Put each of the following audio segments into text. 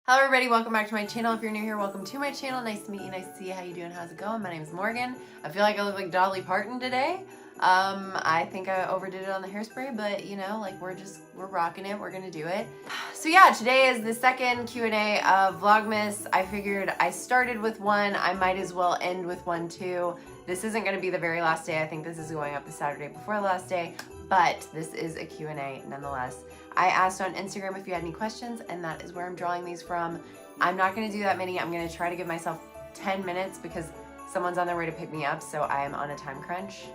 Hello everybody, welcome back to my channel. If you're new here, welcome to my channel. Nice to meet you, nice to see you. How you doing? How's it going? My name is Morgan. I feel like I look like Dolly Parton today. I think I overdid it on the hairspray, but you know, like we're rocking it. We're gonna do it. So yeah, today is the second Q&A of Vlogmas. I figured I started with one, I might as well end with one too. This isn't gonna be the very last day. I think this is going up the Saturday before the last day, but this is a Q&A nonetheless. I asked on Instagram if you had any questions, and that is where I'm drawing these from. I'm not gonna do that many. I'm gonna try to give myself 10 minutes because someone's on their way to pick me up, so I am on a time crunch.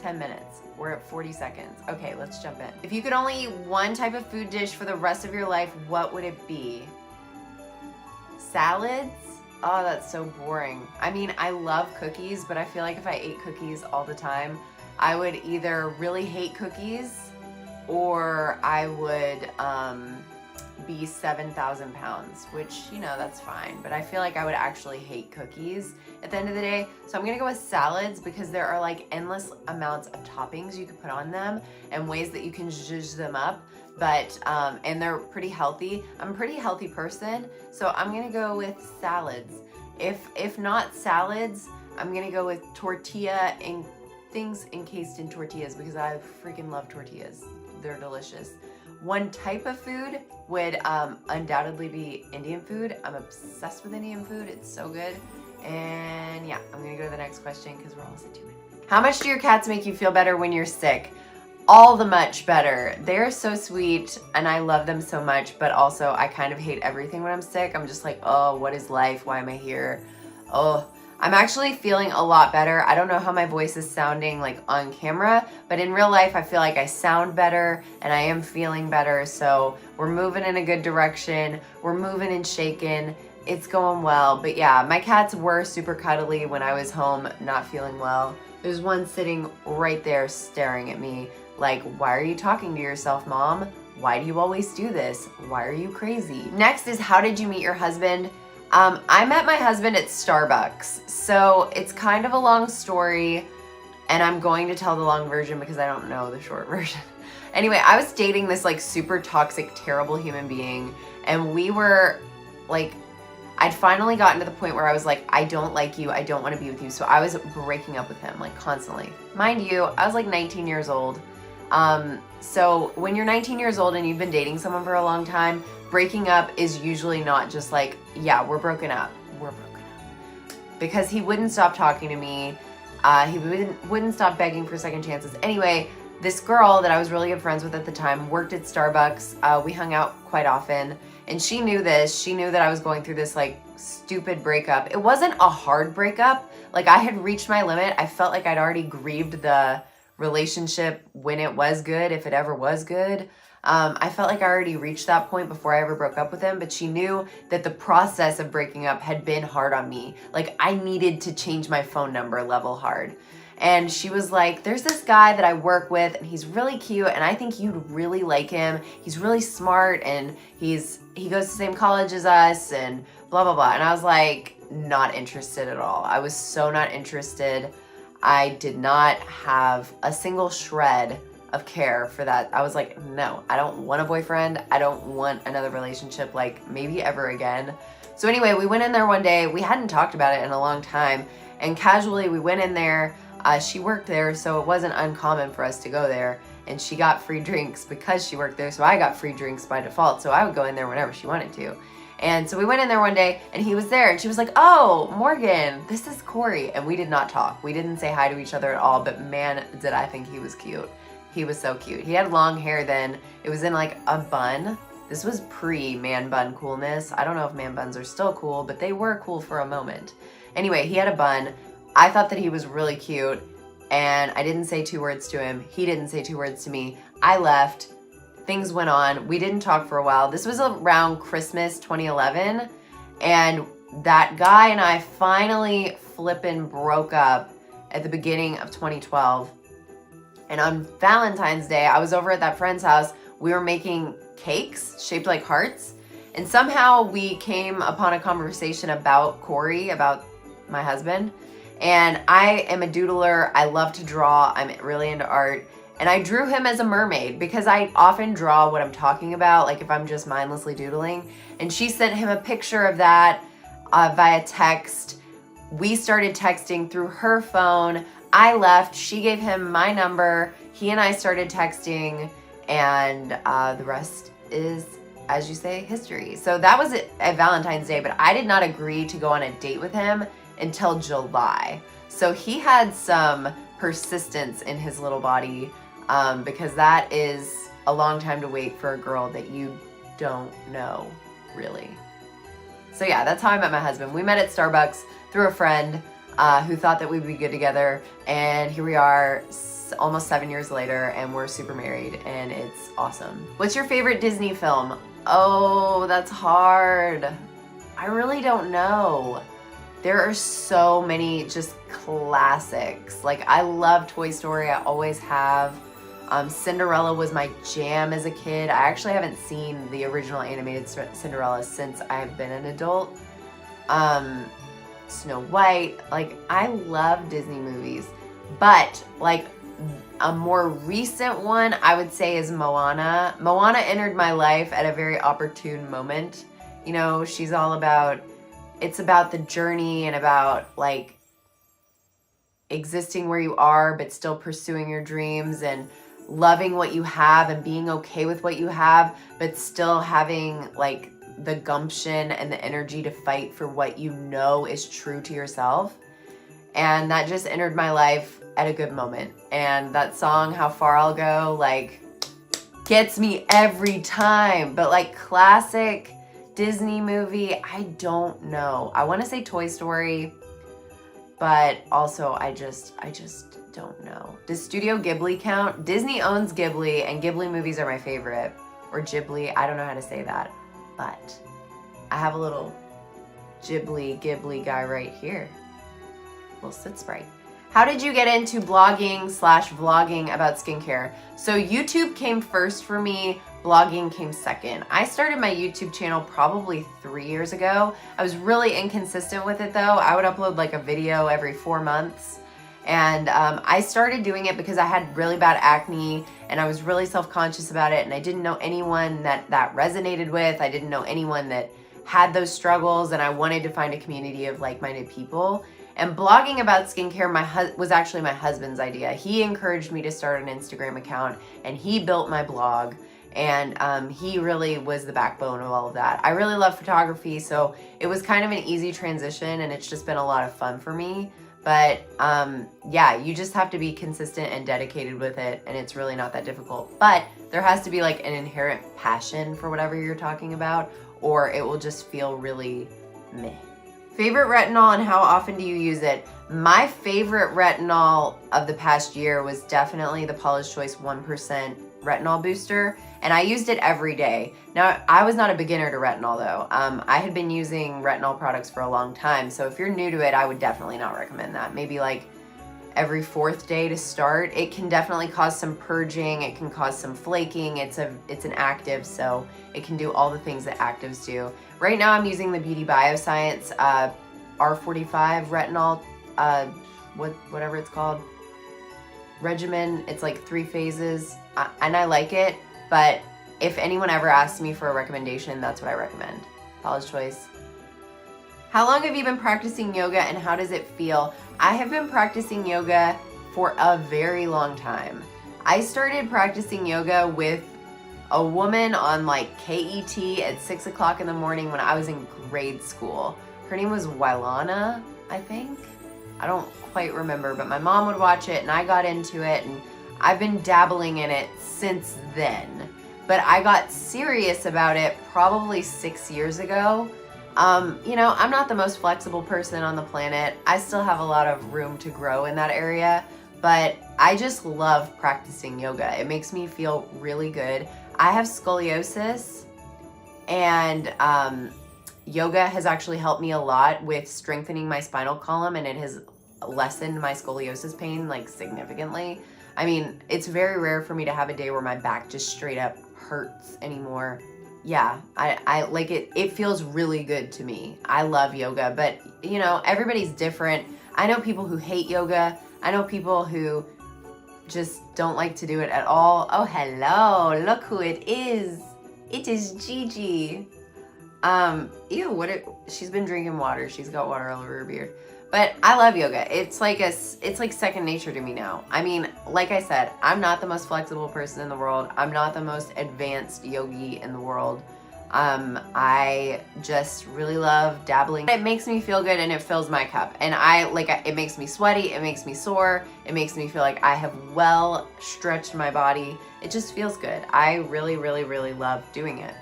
10 minutes. We're at 40 seconds. Okay, let's jump in. If you could only eat one type of food dish for the rest of your life, what would it be? Salads? Oh, that's so boring. I mean, I love cookies, but I feel like if I ate cookies all the time, I would either really hate cookies or I would be 7,000 pounds, which, you know, that's fine. But I feel like I would actually hate cookies at the end of the day. So I'm gonna go with salads because there are like endless amounts of toppings you can put on them and ways that you can zhuzh them up. But, and they're pretty healthy. I'm a pretty healthy person, so I'm gonna go with salads. If not salads, I'm gonna go with tortilla and things encased in tortillas because I freaking love tortillas. They're delicious. One type of food would undoubtedly be Indian food. I'm obsessed with Indian food. It's so good. And yeah, I'm gonna go to the next question because we're almost at 2 minutes. How much do your cats make you feel better when you're sick? All the much better. They're so sweet and I love them so much, but also I kind of hate everything when I'm sick. I'm just like, oh, what is life? Why am I here? Oh, I'm actually feeling a lot better. I don't know how my voice is sounding like on camera, but in real life, I feel like I sound better and I am feeling better. So we're moving in a good direction. We're moving and shaking. It's going well. But yeah, my cats were super cuddly when I was home, not feeling well. There's one sitting right there staring at me like, why are you talking to yourself, Mom? Why do you always do this? Why are you crazy? Next is, how did you meet your husband? I met my husband at Starbucks, so it's kind of a long story, and I'm going to tell the long version because I don't know the short version. Anyway, I was dating this like super toxic, terrible human being, and we were like, I'd finally gotten to the point where I was like, I don't like you, I don't want to be with you, so I was breaking up with him like constantly. Mind you, I was like 19 years old. So when you're 19 years old and you've been dating someone for a long time, breaking up is usually not just like, yeah, we're broken up. We're broken up. Because he wouldn't stop talking to me. He wouldn't stop begging for second chances. Anyway, this girl that I was really good friends with at the time worked at Starbucks. We hung out quite often, and she knew this. She knew that I was going through this like stupid breakup. It wasn't a hard breakup. Like I had reached my limit. I felt like I'd already grieved the relationship when it was good, if it ever was good. I felt like I already reached that point before I ever broke up with him, but she knew that the process of breaking up had been hard on me. Like I needed to change my phone number level hard. And she was like, there's this guy that I work with and he's really cute and I think you'd really like him. He's really smart and he goes to the same college as us and blah, blah, blah. And I was like, not interested at all. I was so not interested. I did not have a single shred of care for that. I was like, no, I don't want a boyfriend. I don't want another relationship like maybe ever again. So anyway, we went in there one day. We hadn't talked about it in a long time. And casually we went in there. She worked there, so it wasn't uncommon for us to go there. And she got free drinks because she worked there. So I got free drinks by default. So I would go in there whenever she wanted to. And so we went in there one day and he was there and she was like, oh, Morgan, this is Corey. And we did not talk. We didn't say hi to each other at all, but man, did I think he was cute. He was so cute. He had long hair then. It was in like a bun. This was pre-man bun coolness. I don't know if man buns are still cool, but they were cool for a moment. Anyway, he had a bun. I thought that he was really cute and I didn't say 2 words to him. He didn't say 2 words to me. I left. Things went on. We didn't talk for a while. This was around Christmas 2011. And that guy and I finally flippin' broke up at the beginning of 2012. And on Valentine's Day, I was over at that friend's house. We were making cakes shaped like hearts. And somehow we came upon a conversation about Corey, about my husband. And I am a doodler. I love to draw. I'm really into art. And I drew him as a mermaid because I often draw what I'm talking about, like if I'm just mindlessly doodling. And she sent him a picture of that via text. We started texting through her phone. I left, she gave him my number. He and I started texting, and the rest is, as you say, history. So that was at Valentine's Day, but I did not agree to go on a date with him until July. So he had some persistence in his little body, because that is a long time to wait for a girl that you don't know, really. So yeah, that's how I met my husband. We met at Starbucks through a friend who thought that we'd be good together, and here we are almost 7 years later, and we're super married, and it's awesome. What's your favorite Disney film? Oh, that's hard. I really don't know. There are so many just classics. Like, I love Toy Story, I always have. Cinderella was my jam as a kid. I actually haven't seen the original animated Cinderella since I've been an adult. Snow White, like, I love Disney movies, but like a more recent one I would say is Moana. Moana entered my life at a very opportune moment. You know, she's all about, it's about the journey and about like existing where you are but still pursuing your dreams and loving what you have and being okay with what you have, but still having like the gumption and the energy to fight for what you know is true to yourself. And that just entered my life at a good moment. And that song, How Far I'll Go, like, gets me every time. But like classic Disney movie, I don't know. I want to say Toy Story, but also I just don't know. Does Studio Ghibli count? Disney owns Ghibli, and Ghibli movies are my favorite. Or Ghibli, I don't know how to say that. But I have a little Ghibli guy right here. Little Sit Sprite. How did you get into blogging/vlogging about skincare? So YouTube came first for me, blogging came second. I started my YouTube channel probably 3 years ago. I was really inconsistent with it though. I would upload like a video every 4 months. And I started doing it because I had really bad acne and I was really self-conscious about it, and I didn't know anyone that resonated with. I didn't know anyone that had those struggles, and I wanted to find a community of like-minded people. And blogging about skincare was actually my husband's idea. He encouraged me to start an Instagram account, and he built my blog, and he really was the backbone of all of that. I really love photography, so it was kind of an easy transition, and it's just been a lot of fun for me. But yeah, you just have to be consistent and dedicated with it, and it's really not that difficult. But there has to be like an inherent passion for whatever you're talking about, or it will just feel really meh. Favorite retinol and how often do you use it? My favorite retinol of the past year was definitely the Paula's Choice 1% retinol booster, and I used it every day. Now, I was not a beginner to retinol though. I had been using retinol products for a long time, so if you're new to it, I would definitely not recommend that. Maybe like every 4th day to start. It can definitely cause some purging, it can cause some flaking. It's an active, so it can do all the things that actives do. Right now I'm using the Beauty Bioscience R45 retinol, whatever it's called, regimen. It's like 3 phases, and I like it, but if anyone ever asks me for a recommendation, that's what I recommend. Paula's Choice. How long have you been practicing yoga and how does it feel? I have been practicing yoga for a very long time. I started practicing yoga with a woman on like KET at 6 o'clock in the morning when I was in grade school. Her name was Wailana, I think. I don't quite remember, but my mom would watch it and I got into it, and I've been dabbling in it since then. But I got serious about it probably 6 years ago. You know, I'm not the most flexible person on the planet. I still have a lot of room to grow in that area, but I just love practicing yoga. It makes me feel really good. I have scoliosis, and yoga has actually helped me a lot with strengthening my spinal column, and it has lessened my scoliosis pain like significantly. I mean, it's very rare for me to have a day where my back just straight up hurts anymore. Yeah, I like it. It feels really good to me. I love yoga, but you know, everybody's different. I know people who hate yoga. I know people who just don't like to do it at all. Oh, hello, look who it is. It is Gigi. Ew, she's been drinking water. She's got water all over her beard. But I love yoga. It's like second nature to me now. I mean, like I said, I'm not the most flexible person in the world. I'm not the most advanced yogi in the world. I just really love dabbling. It makes me feel good and it fills my cup. And it makes me sweaty, it makes me sore, it makes me feel like I have well stretched my body. It just feels good. I really, really, really love doing it.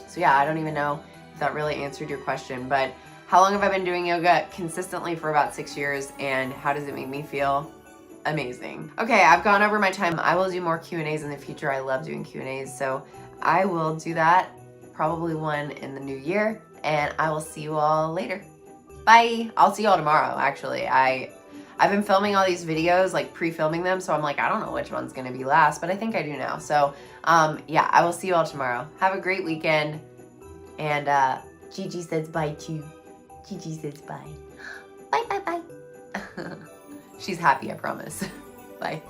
So yeah, I don't even know if that really answered your question, but how long have I been doing yoga? Consistently for about 6 years, and how does it make me feel? Amazing. Okay, I've gone over my time. I will do more Q&As in the future. I love doing Q&As, so I will do that, probably one in the new year, and I will see you all later. Bye. I'll see you all tomorrow, actually. I've been filming all these videos, like pre-filming them, so I'm like, I don't know which one's gonna be last, but I think I do now. So yeah, I will see you all tomorrow. Have a great weekend, and Gigi says bye too. Gigi says bye. Bye, bye, bye. She's happy, I promise. Bye.